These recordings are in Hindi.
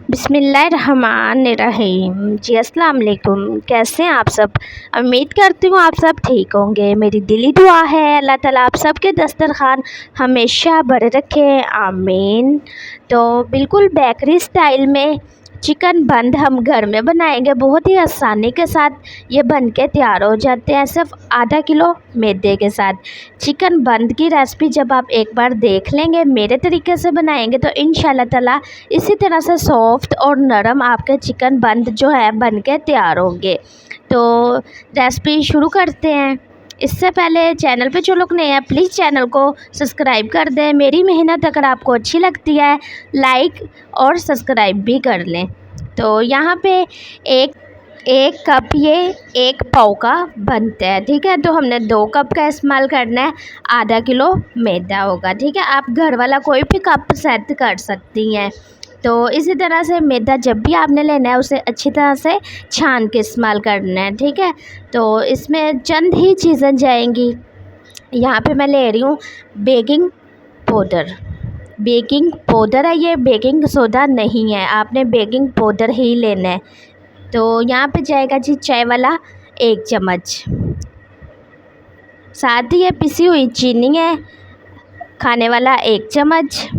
बिस्मिल्लाहिर्रहमानिर्रहीम। जी अस्सलाम वालेकुम। कैसे हैं आप सब? उम्मीद करती हूँ आप सब ठीक होंगे। मेरी दिली दुआ है अल्लाह ताला आप सबके दस्तरखान हमेशा भरे रखे, आमीन। तो बिल्कुल बेकरी स्टाइल में चिकन बंद हम घर में बनाएंगे, बहुत ही आसानी के साथ ये बन के तैयार हो जाते हैं। सिर्फ आधा किलो मैदे के साथ चिकन बंद की रेसिपी जब आप एक बार देख लेंगे, मेरे तरीके से बनाएंगे, तो इंशाल्लाह ताला इसी तरह से सॉफ्ट और नरम आपके चिकन बंद जो है बन के तैयार होंगे। तो रेसिपी शुरू करते हैं। इससे पहले चैनल पे जो लोग नए हैं प्लीज़ चैनल को सब्सक्राइब कर दें। मेरी मेहनत अगर आपको अच्छी लगती है लाइक और सब्सक्राइब भी कर लें। तो यहाँ पे एक कप ये एक पाव का बनता है, ठीक है। तो हमने 2 कप का इस्तेमाल करना है, आधा किलो मैदा होगा, ठीक है। आप घर वाला कोई भी कप सेट कर सकती हैं। तो इसी तरह से मैदा जब भी आपने लेना है उसे अच्छी तरह से छान के इस्तेमाल करना है, ठीक है। तो इसमें चंद ही चीज़ें जाएंगी। यहाँ पे मैं ले रही हूँ बेकिंग पाउडर। बेकिंग पाउडर है ये, बेकिंग सोडा नहीं है, आपने बेकिंग पाउडर ही लेना है। तो यहाँ पे जाएगा जी चाय वाला 1 चम्मच, साथ ही ये पिसी हुई चीनी है खाने वाला 1 चम्मच,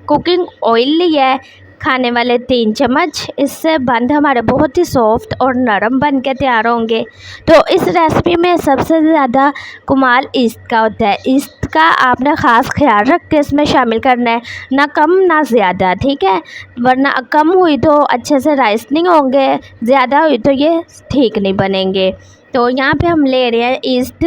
कुकिंग ऑयल लिया है खाने वाले 3 चम्मच। इससे बंद हमारे बहुत ही सॉफ्ट और नरम बन के तैयार होंगे। तो इस रेसिपी में सबसे ज़्यादा कमाल ईस्ट का होता है। ईस्ट का आपने ख़ास ख्याल रख के इसमें शामिल करना है, ना कम ना ज़्यादा, ठीक है। वरना कम हुई तो अच्छे से राइस नहीं होंगे, ज़्यादा हुई तो ये ठीक नहीं बनेंगे। तो यहाँ पे हम ले रहे हैं ईस्ट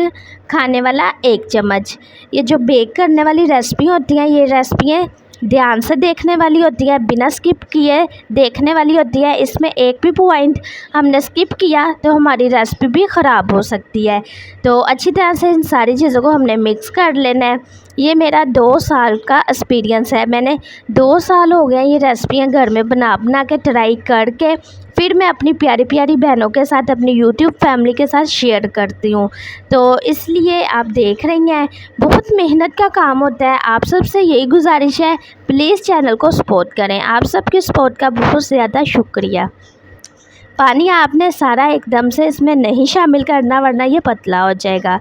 खाने वाला 1 चम्मच। ये जो बेक करने वाली रेसिपी होती हैं, ये रेसिपियाँ ध्यान से देखने वाली होती है, बिना स्किप किए देखने वाली होती है। इसमें एक भी पॉइंट हमने स्किप किया तो हमारी रेसिपी भी ख़राब हो सकती है। तो अच्छी तरह से इन सारी चीज़ों को हमने मिक्स कर लेना है। ये मेरा 2 साल का एक्सपीरियंस है, मैंने 2 साल हो गए ये रेसिपियाँ घर में बना बना के ट्राई करके फिर मैं अपनी प्यारी प्यारी बहनों के साथ, अपनी यूट्यूब फैमिली के साथ शेयर करती हूँ। तो इसलिए आप देख रही हैं बहुत मेहनत का काम होता है। आप सबसे यही गुजारिश है प्लीज़ चैनल को सपोर्ट करें। आप सबके सपोर्ट का बहुत ज़्यादा शुक्रिया। पानी आपने सारा एकदम से इसमें नहीं शामिल करना, वरना ये पतला हो जाएगा।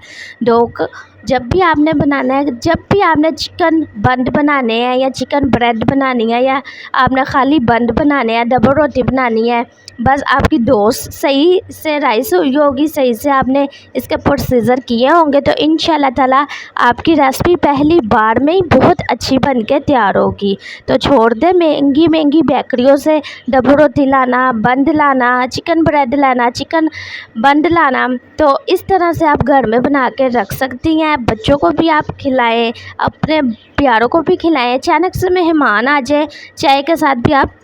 जब भी आपने बनाना है, जब भी आपने चिकन बंद बनाने हैं या चिकन ब्रेड बनानी है या आपने खाली बंद बनाने हैं, डबल रोटी बनानी है, बस आपकी दोस्त सही से राइस हुई होगी, सही से आपने इसके प्रोसीजर किए होंगे, तो इंशाल्लाह ताला आपकी रेसिपी पहली बार में ही बहुत अच्छी बन के तैयार होगी। तो छोड़ दे महंगी महंगी बेकरियों से डबल रोटी लाना, बंद लाना, चिकन ब्रेड लाना, चिकन बंद लाना। तो इस तरह से आप घर में बना के रख सकती हैं। बच्चों को भी आप खिलाएं, अपने प्यारों को भी खिलाएं, अचानक से मेहमान आ जाए चाय के साथ भी आप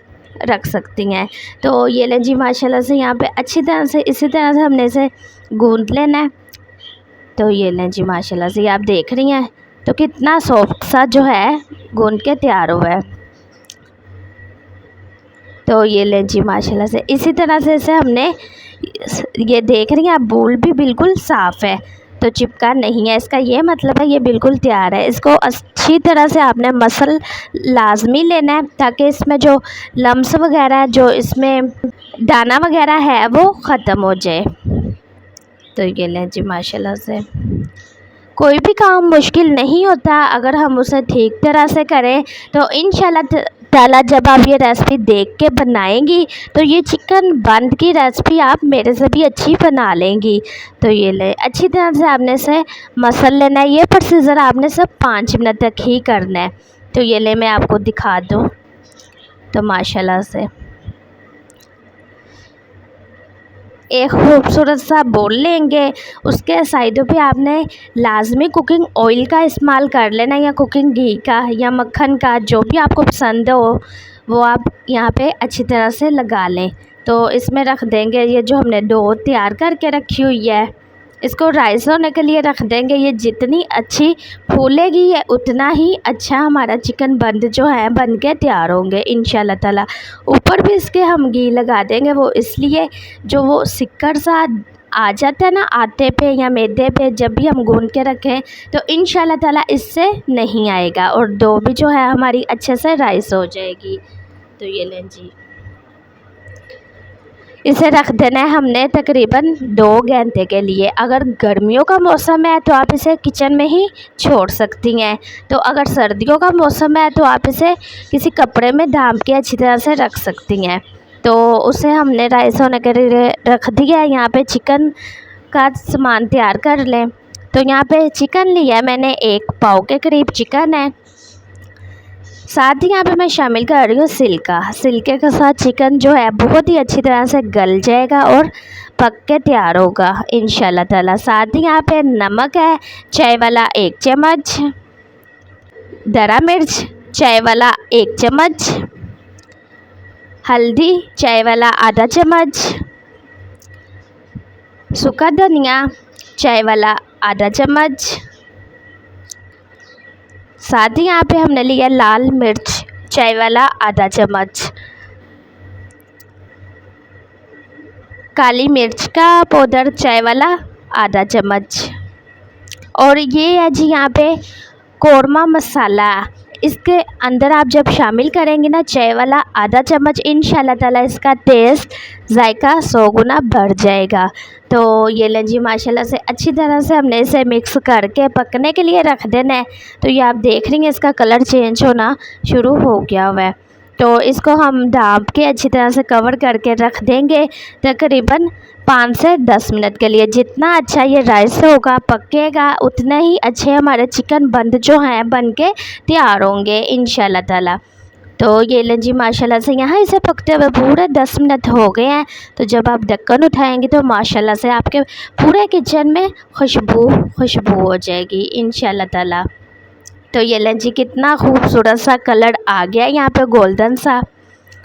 रख सकती हैं। तो ये लें जी माशाल्लाह से यहाँ पे अच्छी तरह से इसी तरह से हमने इसे गूंद लेना है। तो ये लें जी माशाल्लाह से, ये आप देख रही हैं तो कितना सॉफ्ट सा जो है गूंद के तैयार हुआ है। तो ये लें जी माशाल्लाह से इसी तरह से इसे हमने, ये देख रही हैं आप, बोल भी बिल्कुल साफ़ है तो चिपका नहीं है, इसका ये मतलब है ये बिल्कुल तैयार है। इसको अच्छी तरह से आपने मसल लाजमी लेना है ताकि इसमें जो लम्स वगैरह, जो इसमें दाना वगैरह है वो ख़त्म हो जाए। तो ये लें जी माशाल्लाह से, कोई भी काम मुश्किल नहीं होता अगर हम उसे ठीक तरह से करें। तो इंशाल्लाह ताला जब आप ये रेसिपी देख के बनाएंगी तो ये चिकन बंद की रेसिपी आप मेरे से भी अच्छी बना लेंगी। तो ये ले अच्छी तरह से आपने इसे मसल लेना है। ये प्रोसीजर आपने सिर्फ 5 मिनट तक ही करना है। तो ये ले मैं आपको दिखा दूँ तो माशाल्लाह से एक खूबसूरत सा बोल लेंगे, उसके साइडों पे आपने लाजमी कुकिंग ऑयल का इस्तेमाल कर लेना, या कुकिंग घी का या मक्खन का, जो भी आपको पसंद हो वो आप यहाँ पे अच्छी तरह से लगा लें। तो इसमें रख देंगे ये जो हमने डो तैयार करके रखी हुई है, इसको राइस होने के लिए रख देंगे। ये जितनी अच्छी फूलेगी ये उतना ही अच्छा हमारा चिकन बंद जो है बन के तैयार होंगे इंशाल्लाह ताला। ऊपर भी इसके हम घी लगा देंगे, वो इसलिए जो वो सिक्कर सा आ जाता है ना आटे पे या मैदे पे, जब भी हम गूंद के रखें तो इंशाल्लाह ताला इससे नहीं आएगा और डो भी जो है हमारी अच्छे से राइस हो जाएगी। तो ये लें जी इसे रख देना है हमने तकरीबन 2 घंटे के लिए। अगर गर्मियों का मौसम है तो आप इसे किचन में ही छोड़ सकती हैं। तो अगर सर्दियों का मौसम है तो आप इसे किसी कपड़े में ढाँप के अच्छी तरह से रख सकती हैं। तो उसे हमने राइस होने के लिए रख दिया है। यहाँ पे चिकन का सामान तैयार कर लें। तो यहाँ पे चिकन लिया है मैंने, 1 पाव के करीब चिकन है। साथ ही यहाँ पे मैं शामिल कर रही हूँ सिल्का। सिल्के के साथ चिकन जो है बहुत ही अच्छी तरह से गल जाएगा और पक के तैयार होगा इंशाल्लाह ताला। साथ ही यहाँ पे नमक है चाय वाला 1 चम्मच, दरा मिर्च चाय वाला 1 चम्मच, हल्दी चाय वाला आधा चम्मच, सूखा धनिया चाय वाला आधा चम्मच। साथ ही यहाँ पे हमने लिया लाल मिर्च चाय वाला आधा चम्मच, काली मिर्च का पाउडर चाय वाला आधा चम्मच, और ये है जी यहाँ पे कौरमा मसाला। इसके अंदर आप जब शामिल करेंगे ना चाय वाला आधा चम्मच, इंशाल्लाह ताला इसका टेस्ट जायका 100 गुना बढ़ जाएगा। तो ये लें जी माशाल्लाह से अच्छी तरह से हमने इसे मिक्स करके पकने के लिए रख देना है। तो ये आप देख रही हैं इसका कलर चेंज होना शुरू हो गया हुआ है। तो इसको हम ढाँप के अच्छी तरह से कवर करके रख देंगे तकरीबन 5 से 10 मिनट के लिए। जितना अच्छा ये राइस होगा पकेगा उतने ही अच्छे हमारे चिकन बंद जो हैं बन के तैयार होंगे इंशाल्लाह ताला। तो ये लें जी माशाल्लाह से यहाँ इसे पकते हुए पूरे 10 मिनट हो गए हैं। तो जब आप ढक्कन उठाएंगे तो माशाल्लाह से आपके पूरे किचन में खुशबू हो जाएगी इंशाल्लाह ताला। तो ये लें जी कितना खूबसूरत सा कलर आ गया है यहाँ पे गोल्डन सा।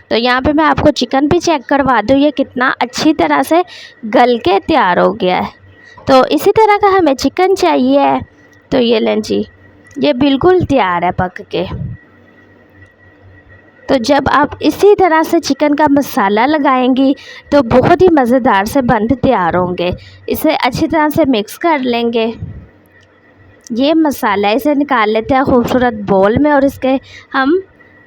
तो यहाँ पे मैं आपको चिकन भी चेक करवा दूँ, ये कितना अच्छी तरह से गल के तैयार हो गया है। तो इसी तरह का हमें चिकन चाहिए है। तो ये लें जी ये बिल्कुल तैयार है पक के। तो जब आप इसी तरह से चिकन का मसाला लगाएंगी तो बहुत ही मज़ेदार से बंद तैयार होंगे। इसे अच्छी तरह से मिक्स कर लेंगे। ये मसाला इसे निकाल लेते हैं खूबसूरत बोल में, और इसके हम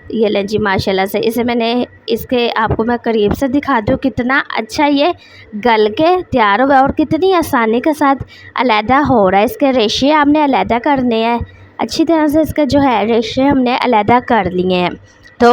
ये लें जी माशाल्लाह से इसे मैंने इसके आपको मैं करीब से दिखा दूँ कितना अच्छा ये गल के तैयार हुआ और कितनी आसानी के साथ अलहदा हो रहा है। इसके रेशे हमने अलहदा करने हैं, अच्छी तरह से इसके जो है रेशे हमने अलहदा कर लिए हैं। तो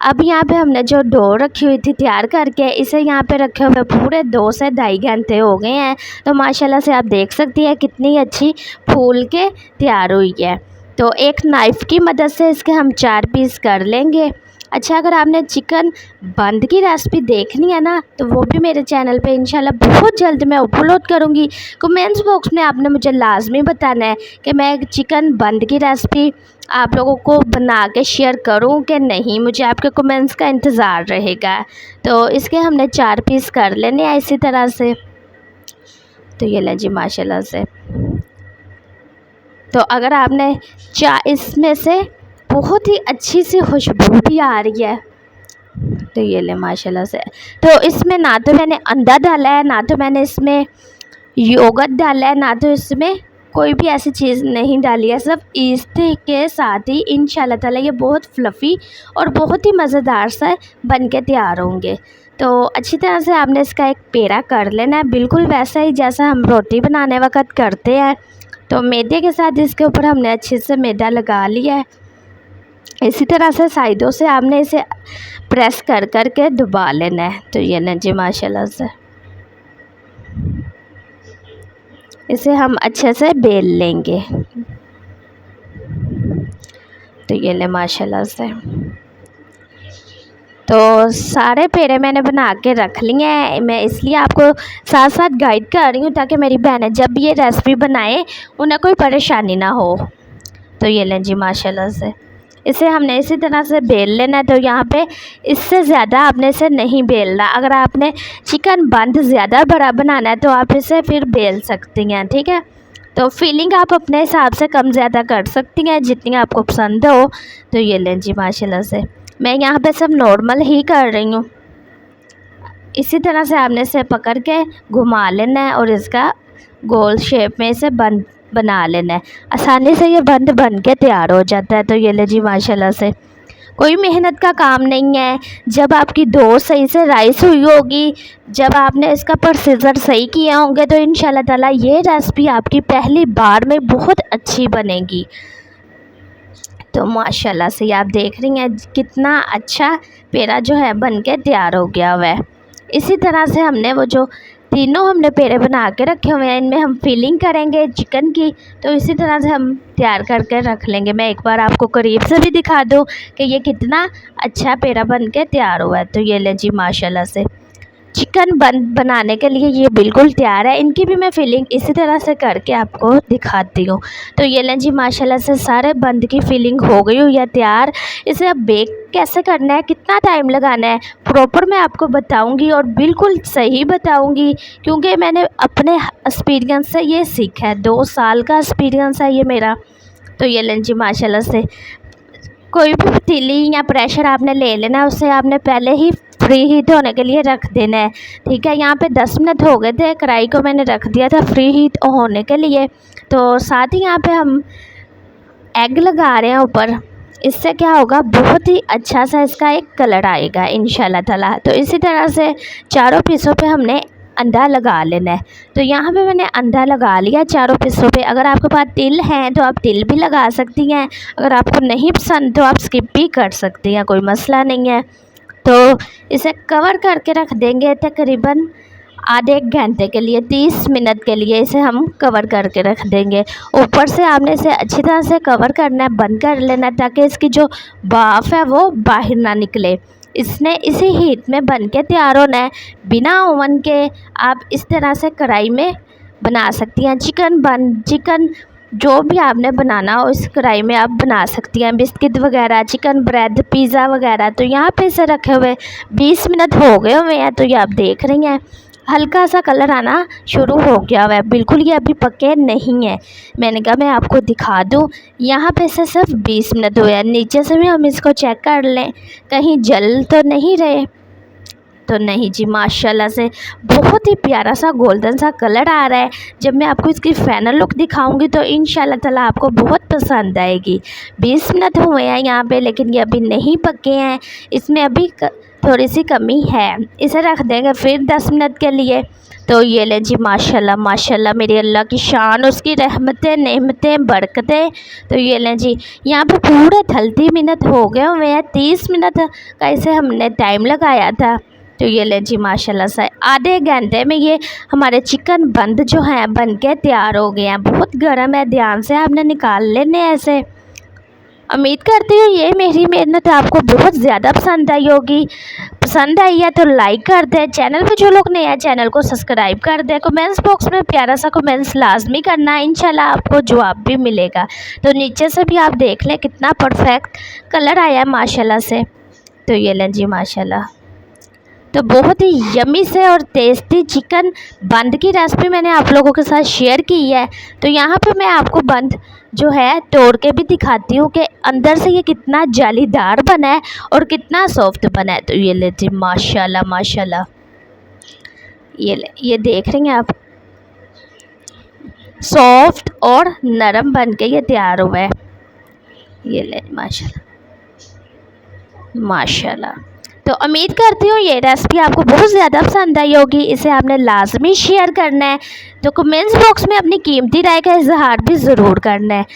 अब यहाँ पे हमने जो डो रखी हुई थी तैयार करके, इसे यहाँ पे रखे हुए पूरे 2 से ढाई घंटे हो गए हैं। तो माशाल्लाह से आप देख सकती हैं कितनी अच्छी फूल के तैयार हुई है। तो एक नाइफ़ की मदद से इसके हम 4 पीस कर लेंगे। अच्छा, अगर आपने चिकन बंद की रेसिपी देखनी है ना तो वो भी मेरे चैनल पे इंशाल्लाह बहुत जल्द मैं अपलोड करूँगी। कमेंट्स बॉक्स में आपने मुझे लाजमी बताना है कि मैं चिकन बंद की रेसिपी आप लोगों को बना के शेयर करूं कि नहीं, मुझे आपके कमेंट्स का इंतज़ार रहेगा। तो इसके हमने 4 पीस कर लेने हैं इसी तरह से। तो ये लें जी माशाल्लाह से। तो अगर आपने इसमें से बहुत ही अच्छी सी खुशबू भी आ रही है। तो ये ले माशाल्लाह से। तो इसमें ना तो मैंने अंडा डाला है, ना तो मैंने इसमें योगर्ट डाला है, ना तो इसमें कोई भी ऐसी चीज़ नहीं डाली है। सिर्फ इसके के साथ ही इंशाल्लाह ताला ये बहुत फ्लफ़ी और बहुत ही मज़ेदार सा बन के तैयार होंगे। तो अच्छी तरह से आपने इसका एक पेड़ा कर लेना है, बिल्कुल वैसा ही जैसा हम रोटी बनाने वक्त करते हैं। तो मैदे के साथ इसके ऊपर हमने अच्छे से मैदा लगा लिया है। इसी तरह से साइडों से आपने इसे प्रेस कर कर के दबा लेना है। तो ये लें जी माशाल्लाह से इसे हम अच्छे से बेल लेंगे। तो ये ले माशाल्लाह से। तो सारे पेड़े मैंने बना के रख लिए हैं। मैं इसलिए आपको साथ साथ गाइड कर रही हूँ ताकि मेरी बहनें जब ये रेसिपी बनाए उन्हें कोई परेशानी ना हो। तो ये लें जी माशाल्लाह से इसे हमने इसी तरह से बेल लेना है। तो यहाँ पे इससे ज़्यादा आपने इसे नहीं बेलना। अगर आपने चिकन बंद ज़्यादा बड़ा बनाना है तो आप इसे फिर बेल सकती हैं, ठीक है। तो फीलिंग आप अपने हिसाब से कम ज़्यादा कर सकती हैं जितनी आपको पसंद हो। तो ये लें जी माशाल्लाह से मैं यहाँ पे सब नॉर्मल ही कर रही हूँ। इसी तरह से आपने इसे पकड़ के घुमा लेना है और इसका गोल शेप में इसे बंद बना लेना है। आसानी से ये बंद बन के तैयार हो जाता है। तो ये ले जी माशाल्लाह से कोई मेहनत का काम नहीं है। जब आपकी डो सही से राइस हुई होगी, जब आपने इसका प्रोसीजर सही किए होंगे, तो इंशाल्लाह ताला ये रेसिपी आपकी पहली बार में बहुत अच्छी बनेगी। तो माशाल्लाह से आप देख रही हैं कितना अच्छा पेड़ा जो है बन के तैयार हो गया हुआ है। इसी तरह से हमने वो जो तीनों हमने पेड़े बना के रखे हुए हैं, इनमें हम फिलिंग करेंगे चिकन की। तो इसी तरह से हम तैयार करके रख लेंगे। मैं एक बार आपको करीब से भी दिखा दूँ कि ये कितना अच्छा पेड़ा बन के तैयार हुआ है। तो ये ले जी माशाल्लाह से चिकन बनाने के लिए ये बिल्कुल तैयार है। इनकी भी मैं फिलिंग इसी तरह से करके आपको दिखाती हूँ। तो ये लें जी माशाल्लाह से सारे बंद की फिलिंग हो गई हुई है तैयार। इसे अब बेक कैसे करना है, कितना टाइम लगाना है, प्रॉपर मैं आपको बताऊंगी और बिल्कुल सही बताऊंगी, क्योंकि मैंने अपने एक्सपीरियंस से ये सीखा है। 2 साल का एक्सपीरियंस है ये मेरा। तो ये लें जी माशाल्लाह से कोई भी पतीली या प्रेशर आपने ले लेना है, उससे आपने पहले ही फ्री हीट होने के लिए रख देना है। ठीक है, यहाँ पे 10 मिनट हो गए थे, कढ़ाई को मैंने रख दिया था फ्री हीट होने के लिए। तो साथ ही यहाँ पे हम एग लगा रहे हैं ऊपर। इससे क्या होगा, बहुत ही अच्छा सा इसका एक कलर आएगा इंशाल्लाह ताला। तो इसी तरह से चारों पीसों पे हमने अंडा लगा लेना है। तो यहाँ पे मैंने अंडा लगा लिया चारों पीसों पे। अगर आपके पास तिल हैं तो आप तिल भी लगा सकती हैं, अगर आपको नहीं पसंद तो आप स्किप भी कर सकती हैं, कोई मसला नहीं है। तो इसे कवर करके रख देंगे तकरीबन आधे 1 घंटे के लिए, 30 मिनट के लिए इसे हम कवर करके रख देंगे। ऊपर से आपने इसे अच्छी तरह से कवर करना है, बंद कर लेना है, ताकि इसकी जो भाप है वो बाहर ना निकले। इसने इसी हीट में बन के तैयार होना है, बिना ओवन के। आप इस तरह से कढ़ाई में बना सकती हैं। चिकन जो भी आपने बनाना हो इस कढ़ाई में आप बना सकती हैं, बिस्किट वगैरह, चिकन ब्रेड, पिज़्ज़ा वगैरह। तो यहाँ पे इसे रखे हुए 20 मिनट हो गए हुए हैं। तो ये आप देख रही हैं हल्का सा कलर आना शुरू हो गया हुआ है, बिल्कुल ये अभी पके नहीं है। मैंने कहा मैं आपको दिखा दूं। यहाँ पे से सिर्फ 20 मिनट हुए हैं। नीचे से भी हम इसको चेक कर लें कहीं जल तो नहीं रहे। तो नहीं जी माशाल्लाह से बहुत ही प्यारा सा गोल्डन सा कलर आ रहा है। जब मैं आपको इसकी फाइनल लुक दिखाऊंगी तो इंशाल्लाह ताला आपको बहुत पसंद आएगी। 20 मिनट हुए हैं यहाँ पे, लेकिन ये अभी नहीं पके हैं, इसमें अभी थोड़ी सी कमी है। इसे रख देंगे फिर 10 मिनट के लिए। तो ये ले जी माशाल्लाह माशाल्लाह मेरी अल्लाह की शान, उसकी रहमतें नेमतें बरकतें। तो ये लें जी यहाँ पे पूरे 30 मिनट हो गए हुए हैं। 30 मिनट का इसे हमने टाइम लगाया था। तो ये ले जी माशाल्लाह से आधे घंटे में ये हमारे चिकन बंद जो हैं बन के तैयार हो गए हैं। बहुत गर्म है, ध्यान से आपने निकाल लेने ऐसे। उम्मीद करती हूँ ये मेरी मेहनत आपको बहुत ज़्यादा पसंद आई होगी। पसंद आई है तो लाइक कर दें, चैनल पे जो लोग नए हैं चैनल को सब्सक्राइब कर दें, कमेंट्स बॉक्स में प्यारा सा कमेंट्स लाजमी करना है, इंशाल्लाह आपको जवाब भी मिलेगा। तो नीचे से भी आप देख लें कितना परफेक्ट कलर आया है माशाल्लाह से। तो ये लें जी माशाल्लाह, तो बहुत ही यमी से और टेस्टी चिकन बंद की रेसिपी मैंने आप लोगों के साथ शेयर की है। तो यहाँ पे मैं आपको बंद जो है तोड़ के भी दिखाती हूँ कि अंदर से ये कितना जालीदार बना है और कितना सॉफ्ट बना है। तो ये लेते माशाल्लाह माशाल्लाह, ये देख रही हैं आप, सॉफ्ट और नरम बन के ये तैयार हुआ है। ये ले माशाल्लाह माशाल्लाह। तो उम्मीद करती हूँ ये रेसिपी आपको बहुत ज़्यादा पसंद आई होगी। इसे आपने लाजमी शेयर करना है। तो कमेंट्स बॉक्स में अपनी कीमती राय का इजहार भी ज़रूर करना है,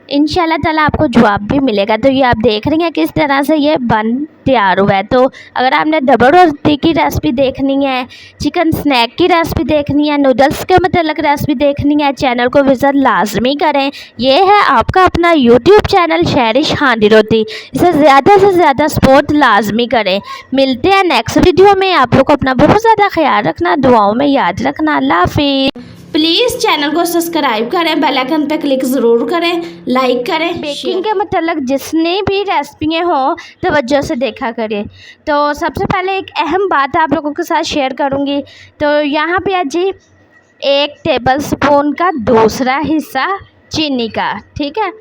इंशाल्लाह ताला आपको जवाब भी मिलेगा। तो ये आप देख रही हैं किस तरह से ये बन तैयार हुआ है। तो अगर आपने डबल रोटी की रेसिपी देखनी है, चिकन स्नैक की रेसिपी देखनी है, नूडल्स के मतलब रेसिपी देखनी है, चैनल को विज़िट लाजमी करें। ये है आपका अपना यूट्यूब चैनल शहरिश हांडी रोटी, इसे ज़्यादा से ज़्यादा सपोर्ट लाजमी करें। मिलते हैं नेक्स्ट वीडियो में। आप लोग को अपना बहुत ज़्यादा ख्याल रखना, दुआओं में याद रखना। अल्लाह हाफिज़। प्लीज़ चैनल को सब्सक्राइब करें, बेल आइकन पे क्लिक ज़रूर करें, लाइक करें। बेकिंग के मतलब जितनी भी रेसिपियाँ हों तवज्जो से देखा करें। तो सबसे पहले एक अहम बात आप लोगों के साथ शेयर करूँगी। तो यहाँ पे जी 1 टेबल स्पून का दूसरा हिस्सा चीनी का, ठीक है।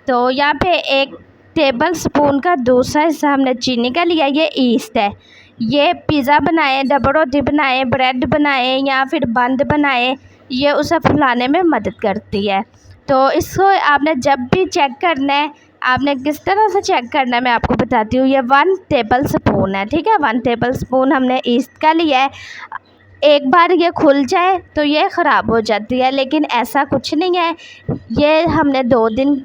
तो यहाँ पे 1 टेबल स्पून का दूसरा हिस्सा हमने चीनी का लिया। ये ईस्ट है। ये पिज़्ज़ा बनाए, डबल रोटी बनाए, ब्रेड बनाए या फिर बंद बनाए, ये उसे फुलाने में मदद करती है। तो इसको आपने जब भी चेक करना है, आपने किस तरह से चेक करना है मैं आपको बताती हूँ। ये 1 टेबल स्पून है, ठीक है। 1 टेबल स्पून हमने ईस्ट का लिया है। एक बार ये खुल जाए तो ये ख़राब हो जाती है, लेकिन ऐसा कुछ नहीं है। ये हमने 2 दिन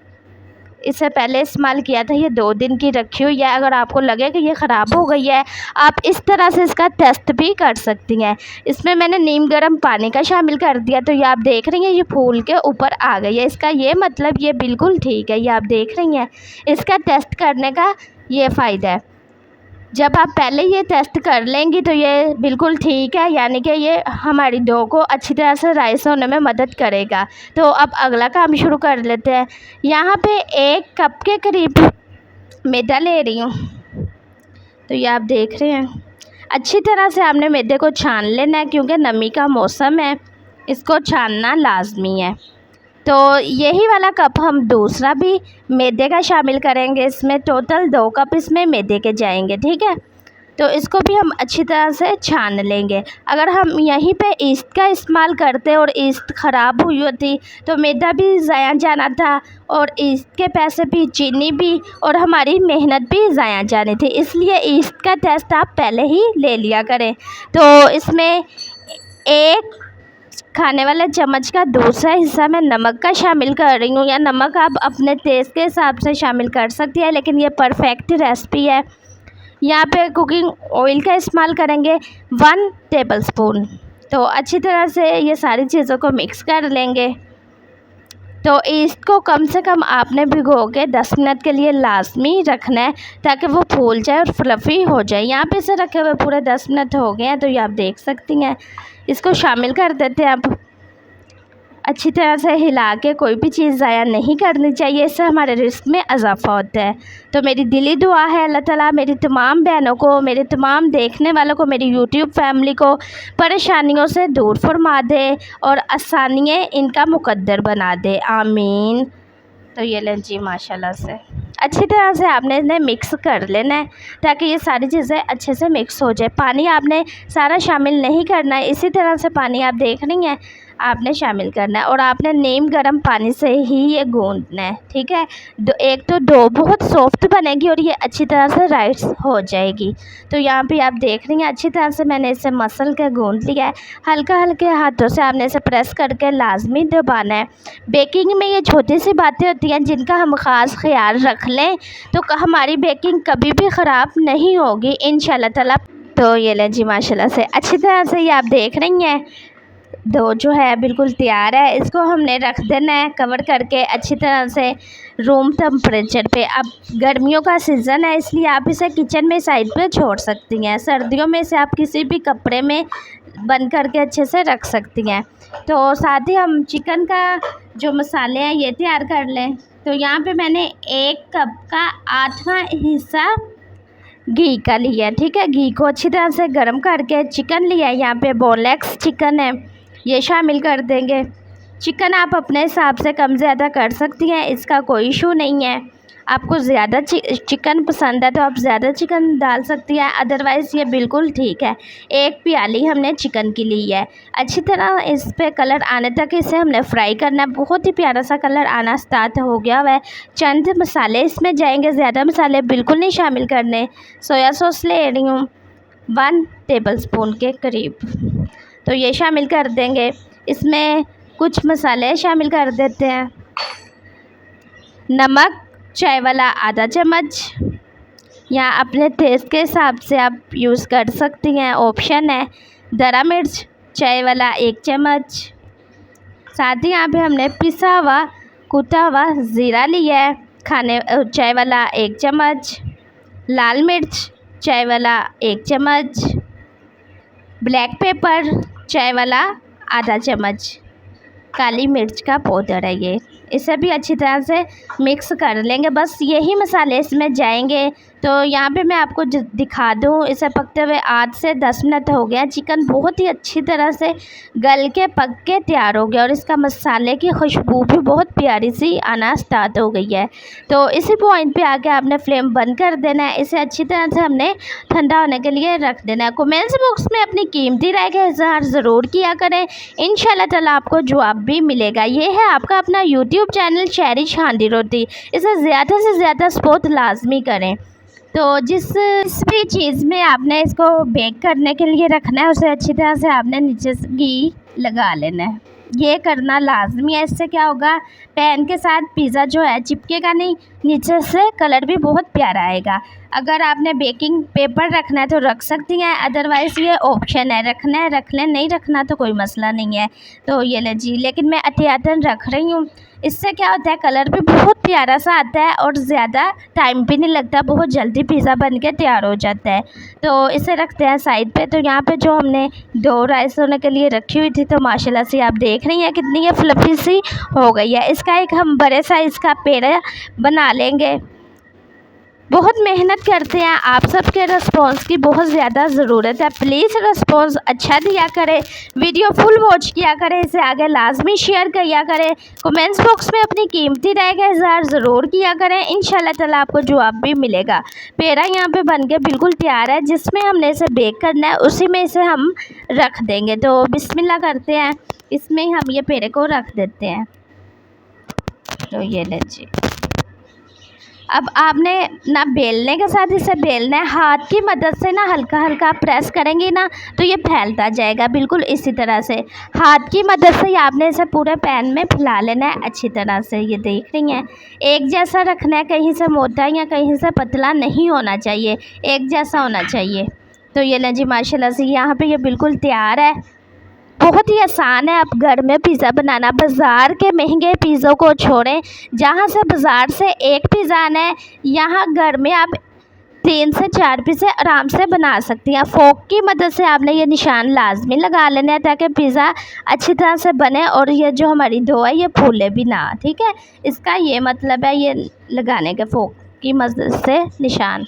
इससे पहले इस्तेमाल किया था, ये 2 दिन की रखी हुई है। अगर आपको लगे कि ये ख़राब हो गई है, आप इस तरह से इसका टेस्ट भी कर सकती हैं। इसमें मैंने नीम गर्म पानी का शामिल कर दिया, तो ये आप देख रही हैं ये फूल के ऊपर आ गई है। इसका ये मतलब ये बिल्कुल ठीक है, ये आप देख रही हैं। इसका टेस्ट करने का ये फ़ायदा है, जब आप पहले ये टेस्ट कर लेंगी तो ये बिल्कुल ठीक है, यानी कि ये हमारी डो को अच्छी तरह से राइस होने में मदद करेगा। तो अब अगला काम शुरू कर लेते हैं। यहाँ पे 1 कप के करीब मैदा ले रही हूँ, तो ये आप देख रहे हैं। अच्छी तरह से आपने मैदे को छान लेना है, क्योंकि नमी का मौसम है, इसको छानना लाजमी है। तो यही वाला कप हम दूसरा भी मैदे का शामिल करेंगे। इसमें टोटल 2 कप इसमें मैदे के जाएंगे, ठीक है। तो इसको भी हम अच्छी तरह से छान लेंगे। अगर हम यहीं पे ईस्ट का इस्तेमाल करते और ईस्ट ख़राब हुई होती तो मैदा भी ज़ाया जाना था, और ईस्ट के पैसे भी, चीनी भी, और हमारी मेहनत भी ज़ाया जानी थी। इसलिए ईस्ट का टेस्ट आप पहले ही ले लिया करें। तो इसमें 1 खाने वाले चम्मच का दूसरा हिस्सा मैं नमक का शामिल कर रही हूँ, या नमक आप अपने टेस्ट के हिसाब से शामिल कर सकती है, लेकिन ये परफेक्ट रेसिपी है। यहाँ पे कुकिंग ऑयल का इस्तेमाल करेंगे 1 टेबल स्पून। तो अच्छी तरह से ये सारी चीज़ों को मिक्स कर लेंगे। तो इसको कम से कम आपने भिगो के 10 मिनट के लिए लाजमी रखना है, ताकि वो फूल जाए और फ्लफ़ी हो जाए। यहाँ पे इसे रखे हुए पूरे 10 मिनट हो गए हैं, तो ये आप देख सकती हैं। इसको शामिल कर देते हैं अब। अच्छी तरह से हिला के, कोई भी चीज़ ज़ाया नहीं करनी चाहिए, इससे हमारे रिस्क में इजाफ़ा होता है। तो मेरी दिली दुआ है अल्लाह ताला मेरी तमाम बहनों को, मेरे तमाम देखने वालों को, मेरी यूट्यूब फैमिली को परेशानियों से दूर फरमा दे और आसानियाँ इनका मुकद्दर बना दे, आमीन। तो ये लें जी, माशाल्लाह से अच्छी तरह से आपने इन्हें मिक्स कर लेना है, ताकि ये सारी चीज़ें अच्छे से मिक्स हो जाए। पानी आपने सारा शामिल नहीं करना है, इसी तरह से पानी आप देख रही हैं आपने शामिल करना है, और आपने नीम गर्म पानी से ही ये गूंदना है, ठीक है। एक तो डो बहुत सॉफ्ट बनेगी और ये अच्छी तरह से राइस हो जाएगी। तो यहाँ पे आप देख रही हैं अच्छी तरह से मैंने इसे मसल के गूंद लिया है। हल्का हल्के हाथों से आपने इसे प्रेस करके लाजमी दबाना है। बेकिंग में ये छोटी सी बातें होती हैं जिनका हम ख़ास ख्याल रख लें तो हमारी बेकिंग कभी भी ख़राब नहीं होगी इंशाल्लाह ताला। तो ये लें जी, माशाल्लाह से अच्छी तरह से ये आप देख रही हैं डो जो है बिल्कुल तैयार है। इसको हमने रख देना है कवर करके अच्छी तरह से रूम टेम्परेचर पे। अब गर्मियों का सीज़न है, इसलिए आप इसे किचन में साइड पे छोड़ सकती हैं। सर्दियों में इसे आप किसी भी कपड़े में बंद करके अच्छे से रख सकती हैं। तो साथ ही हम चिकन का जो मसाले हैं ये तैयार कर लें। तो यहाँ पे मैंने 1 कप का 8वां हिस्सा घी का लिया है, ठीक है। घी को अच्छी तरह से गर्म करके चिकन लिया है, यहाँ पे बोनलेस चिकन है, ये शामिल कर देंगे। चिकन आप अपने हिसाब से कम ज़्यादा कर सकती हैं, इसका कोई इशू नहीं है। आपको ज़्यादा चिकन पसंद है तो आप ज़्यादा चिकन डाल सकती हैं, अदरवाइज़ ये बिल्कुल ठीक है। 1 प्याली हमने चिकन की ली है। अच्छी तरह इस पे कलर आने तक इसे हमने फ्राई करना है। बहुत ही प्यारा सा कलर आना स्टार्ट हो गया हुआ है। चंद मसाले इसमें जाएंगे, ज़्यादा मसाले बिल्कुल नहीं शामिल करने। सोया सॉस ले रही हूँ 1 टेबल स्पून के करीब, तो ये शामिल कर देंगे। इसमें कुछ मसाले शामिल कर देते हैं। नमक चाय वाला आधा चम्मच, या अपने टेस्ट के हिसाब से आप यूज़ कर सकती हैं, ऑप्शन है। दरा मिर्च चाय वाला 1 चम्मच। साथ ही यहाँ पे हमने पिसा हुआ कुटा हुआ ज़ीरा लिया है चाय वाला 1 चम्मच। लाल मिर्च चाय वाला 1 चम्मच। ब्लैक पेपर चाय वाला आधा चम्मच। काली मिर्च का पाउडर है ये। इसे भी अच्छी तरह से मिक्स कर लेंगे। बस यही मसाले इसमें जाएंगे तो यहाँ पे मैं आपको दिखा दूँ, इसे पकते हुए 8 से 10 मिनट हो गया। चिकन बहुत ही अच्छी तरह से गल के पक के तैयार हो गया और इसका मसाले की खुशबू भी बहुत प्यारी सी आना स्टार्ट हो गई है। तो इसी पॉइंट पे आके आपने फ्लेम बंद कर देना है। इसे अच्छी तरह से हमने ठंडा होने के लिए रख देना है। कमेंट्स बॉक्स में अपनी कीमती राय का इज़हार ज़रूर किया करें, इंशाल्लाह ताला आपको जवाब भी मिलेगा। ये है आपका अपना यूट्यूब चैनल चेरिश हांडी रोटी। इसे ज़्यादा से ज़्यादा सपोर्ट लाजमी करें। तो जिस भी चीज़ में आपने इसको बेक करने के लिए रखना है उसे अच्छी तरह से आपने नीचे से घी लगा लेना है। ये करना लाजमी है। इससे क्या होगा, पैन के साथ पिज़्ज़ा जो है चिपकेगा नहीं, नीचे से कलर भी बहुत प्यारा आएगा। अगर आपने बेकिंग पेपर रखना है तो रख सकती हैं, अदरवाइज़ ये ऑप्शन है, रखना है रख लें, नहीं रखना तो कोई मसला नहीं है। तो ये ले जी, लेकिन मैं एहतियातन रख रही हूँ। इससे क्या होता है, कलर भी बहुत प्यारा सा आता है और ज़्यादा टाइम भी नहीं लगता, बहुत जल्दी पिज़्ज़ा बन के तैयार हो जाता है। तो इसे रखते हैं साइड पे। तो यहाँ पे जो हमने डो राइस होने के लिए रखी हुई थी, तो माशाल्लाह से आप देख रही हैं कितनी ये फ्लफ़ी सी हो गई है। इसका एक हम बड़े साइज़ का पेड़ा बना लेंगे। बहुत मेहनत करते हैं, आप सबके रिस्पांस की बहुत ज़्यादा ज़रूरत है। प्लीज़ रिस्पांस अच्छा दिया करें, वीडियो फुल वॉच किया करें, इसे आगे लाजमी शेयर किया करें, कमेंट्स बॉक्स में अपनी कीमती राय का इज़हार ज़रूर किया करें, इंशाल्लाह ताला आपको जवाब भी मिलेगा। पेड़ा यहाँ पे बन के बिल्कुल तैयार है। जिसमें हमने इसे बेक करना है उसी में इसे हम रख देंगे। तो बिस्मिल्लाह करते हैं, इसमें हम ये पेड़े को रख देते हैं। तो ये लीजिए, अब आपने ना बेलने के साथ इसे बेलना है, हाथ की मदद से ना हल्का हल्का प्रेस करेंगे ना तो ये फैलता जाएगा। बिल्कुल इसी तरह से हाथ की मदद से आपने इसे पूरे पैन में फैला लेना है अच्छी तरह से। ये देख रही हैं, एक जैसा रखना है, कहीं से मोटा या कहीं से पतला नहीं होना चाहिए, एक जैसा होना चाहिए। तो ये लें जी, माशाल्लाह से यहाँ पे ये बिल्कुल तैयार है। बहुत ही आसान है आप घर में पिज़्ज़ा बनाना। बाज़ार के महंगे पिज़्ज़ों को छोड़ें, जहाँ से बाज़ार से एक पिज़्ज़ा आना है, यहाँ घर में आप 3 से 4 पिज़्ज़े आराम से बना सकती हैं। फ़ोर्क की मदद से आपने ये निशान लाजमी लगा लेना है ताकि पिज़्ज़ा अच्छी तरह से बने और ये जो हमारी डो है ये फूले भी ना। ठीक है, इसका ये मतलब है ये लगाने के फ़ोर्क की मदद से निशान।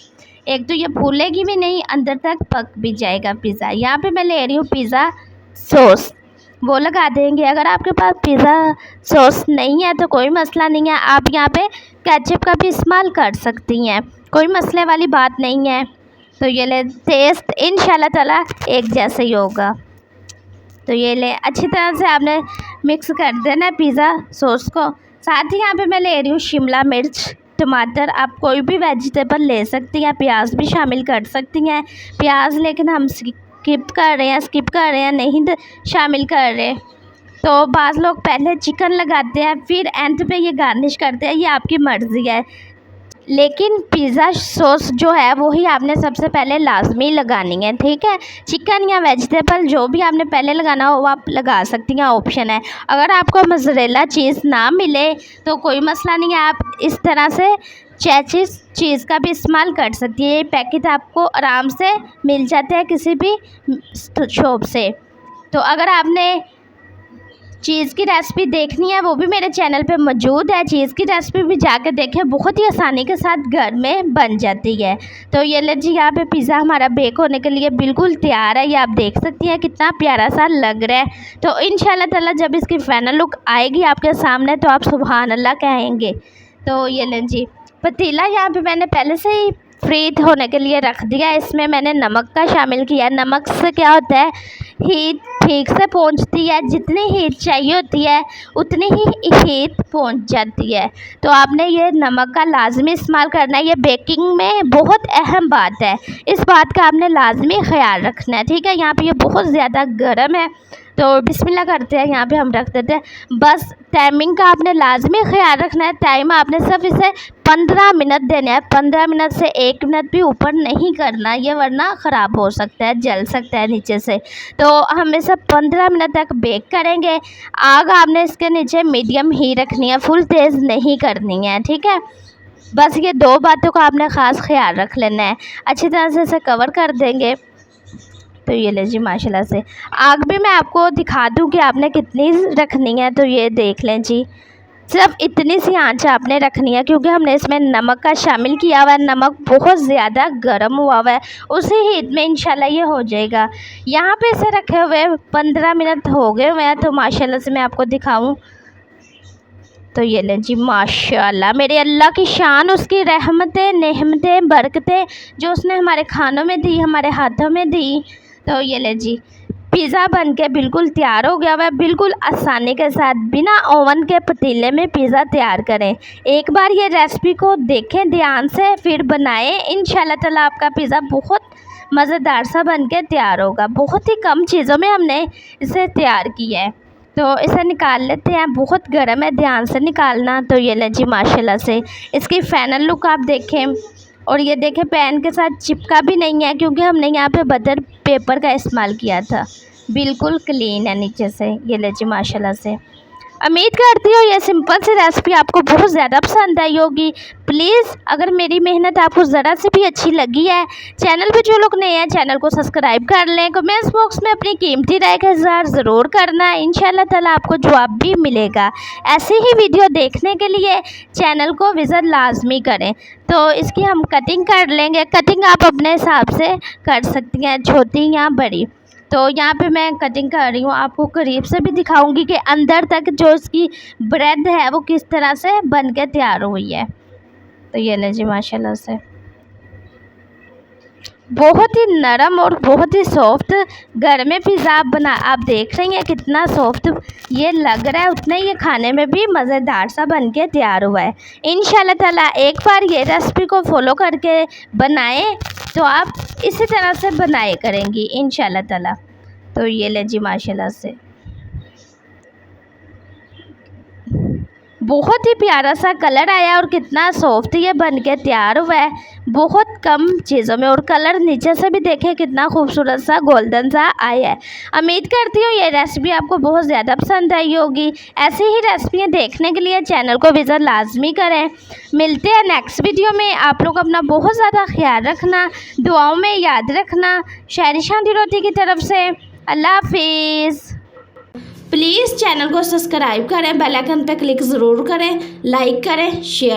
एक तो ये फूलेगी भी नहीं, अंदर तक पक भी जाएगा पिज़्ज़ा। यहाँ पे मैं ले रही हूँ पिज़्ज़ा सॉस, वो लगा देंगे। अगर आपके पास पिज़्ज़ा सॉस नहीं है तो कोई मसला नहीं है, आप यहाँ पे केचप का भी इस्तेमाल कर सकती हैं, कोई मसले वाली बात नहीं है। तो ये ले, टेस्ट इंशाल्लाह ताला एक जैसा ही होगा। तो ये ले, अच्छी तरह से आपने मिक्स कर देना है पिज़्ज़ा सॉस को। साथ ही यहाँ पे मैं ले रही हूँ शिमला मिर्च, टमाटर, आप कोई भी वेजिटेबल ले सकती हैं, प्याज भी शामिल कर सकती हैं। प्याज लेकिन हम स्किप कर रहे हैं, नहीं शामिल कर रहे। तो बाज़ लोग पहले चिकन लगाते हैं फिर एंड पे ये गार्निश करते हैं, ये आपकी मर्ज़ी है। लेकिन पिज़्ज़ा सॉस जो है वही आपने सबसे पहले लाजमी लगानी है। ठीक है, चिकन या वेजिटेबल जो भी आपने पहले लगाना हो वो आप लगा सकती हैं, ऑप्शन है। अगर आपको मोज़रेला चीज़ ना मिले तो कोई मसला नहीं है, आप इस तरह से चेचिस चीज़ का भी इस्तेमाल कर सकती है। ये पैकेट आपको आराम से मिल जाते हैं किसी भी शॉप से। तो अगर आपने चीज़ की रेसिपी देखनी है वो भी मेरे चैनल पे मौजूद है, चीज़ की रेसिपी भी जाकर देखें, बहुत ही आसानी के साथ घर में बन जाती है। तो ये ले जी, यहाँ पे पिज़्ज़ा हमारा बेक होने के लिए बिल्कुल तैयार है। ये आप देख सकती हैं कितना प्यारा सा लग रहा है। तो इंशाल्लाह ताला जब इसकी फाइनल लुक आएगी आपके सामने तो आप सुभान अल्लाह कहेंगे। तो ये लें जी, पतीला यहाँ पे मैंने पहले से ही फ्री होने के लिए रख दिया। इसमें मैंने नमक का शामिल किया। नमक से क्या होता है, हीट ठीक से पहुंचती है, जितनी हीट चाहिए होती है उतनी ही हीट पहुंच जाती है। तो आपने ये नमक का लाजमी इस्तेमाल करना है, ये बेकिंग में बहुत अहम बात है, इस बात का आपने लाजमी ख्याल रखना है। ठीक है, यहाँ पे ये बहुत ज़्यादा गर्म है तो बिस्मिल्लाह करते हैं, यहाँ पे हम रख देते हैं। बस टाइमिंग का आपने लाजमी ख्याल रखना है, टाइम आपने सिर्फ इसे 15 मिनट देने हैं, 15 मिनट से 1 मिनट भी ऊपर नहीं करना ये, वरना ख़राब हो सकता है, जल सकता है नीचे से। तो हम इसे 15 मिनट तक बेक करेंगे। आग आपने इसके नीचे मीडियम ही रखनी है, फुल तेज़ नहीं करनी है। ठीक है, बस ये 2 बातों का आपने ख़ास ख्याल रख लेना है। अच्छी तरह से इसे कवर कर देंगे। तो ये ले जी, माशाल्लाह से आग भी मैं आपको दिखा दूं कि आपने कितनी रखनी है। तो ये देख लें जी, सिर्फ इतनी सी आंच आपने रखनी है, क्योंकि हमने इसमें नमक का शामिल किया हुआ है। नमक बहुत ज़्यादा गर्म हुआ हुआ है, उसी हीट में इंशाल्लाह ये हो जाएगा। यहाँ पे इसे रखे हुए 15 मिनट हो गए हुए हैं। तो माशाल्लाह से मैं आपको दिखाऊं तो ये लें जी, माशाल्लाह मेरे अल्लाह की शान, उसकी रहमतें, नेहमतें, बरकतें जो उसने हमारे खानों में दी, हमारे हाथों में दी। तो ये ले जी, पिज़्ज़ा बन के बिल्कुल तैयार हो गया हुआ है। बिल्कुल आसानी के साथ बिना ओवन के पतीले में पिज़्ज़ा तैयार करें। एक बार ये रेसिपी को देखें ध्यान से, फिर बनाएं। इंशाल्लाह ताला आपका पिज़्ज़ा बहुत मज़ेदार सा बन के तैयार होगा। बहुत ही कम चीज़ों में हमने इसे तैयार किया है। तो इसे निकाल लेते हैं, बहुत गर्म है, ध्यान से निकालना। तो ये ले जी, माशाल्लाह से इसकी फाइनल लुक आप देखें। और ये देखें, पैन के साथ चिपका भी नहीं है, क्योंकि हमने यहाँ पे बटर पेपर का इस्तेमाल किया था। बिल्कुल क्लीन है नीचे से। ये ले जी, माशाल्लाह से। उम्मीद करती हूँ ये सिंपल सी रेसिपी आपको बहुत ज़्यादा पसंद आई होगी। प्लीज़ अगर मेरी मेहनत आपको ज़रा सी भी अच्छी लगी है, चैनल पे जो लोग नए हैं चैनल को सब्सक्राइब कर लें। कमेंट्स बॉक्स में अपनी कीमती राय का इज़हार ज़रूर करना, इंशाल्लाह ताला आपको जवाब भी मिलेगा। ऐसी ही वीडियो देखने के लिए चैनल को विज़िट लाजमी करें। तो इसकी हम कटिंग कर लेंगे। कटिंग आप अपने हिसाब से कर सकती हैं, छोटी या बड़ी। तो यहाँ पे मैं कटिंग कर रही हूँ, आपको करीब से भी दिखाऊंगी कि अंदर तक जो इसकी ब्रेड है वो किस तरह से बन के तैयार हुई है। तो ये ले जी, माशाल्लाह से बहुत ही नरम और बहुत ही सॉफ्ट घर में पिज़्ज़ा आप देख रही हैं कितना सॉफ्ट ये लग रहा है, उतना ही ये खाने में भी मज़ेदार सा बन के तैयार हुआ है। इंशाल्लाह ताला एक बार ये रेसिपी को फॉलो करके बनाएं तो आप इसी तरह से बनाए करेंगी इंशाल्लाह ताला। तो ये ले जी, माशाल्लाह से बहुत ही प्यारा सा कलर आया और कितना सॉफ्ट ये बन के तैयार हुआ है बहुत कम चीज़ों में। और कलर नीचे से भी देखें कितना खूबसूरत सा गोल्डन सा आया है। उम्मीद करती हूँ ये रेसिपी आपको बहुत ज़्यादा पसंद आई होगी। ऐसी ही रेसिपियाँ देखने के लिए चैनल को विज़िट लाजमी करें। मिलते हैं नेक्स्ट वीडियो में। आप लोग अपना बहुत ज़्यादा ख्याल रखना, दुआओं में याद रखना। शायरी शांति रोटी की तरफ से अल्लाह हाफिज़। प्लीज़ चैनल को सब्सक्राइब करें, बेल आइकन पर क्लिक ज़रूर करें, लाइक करें, शेयर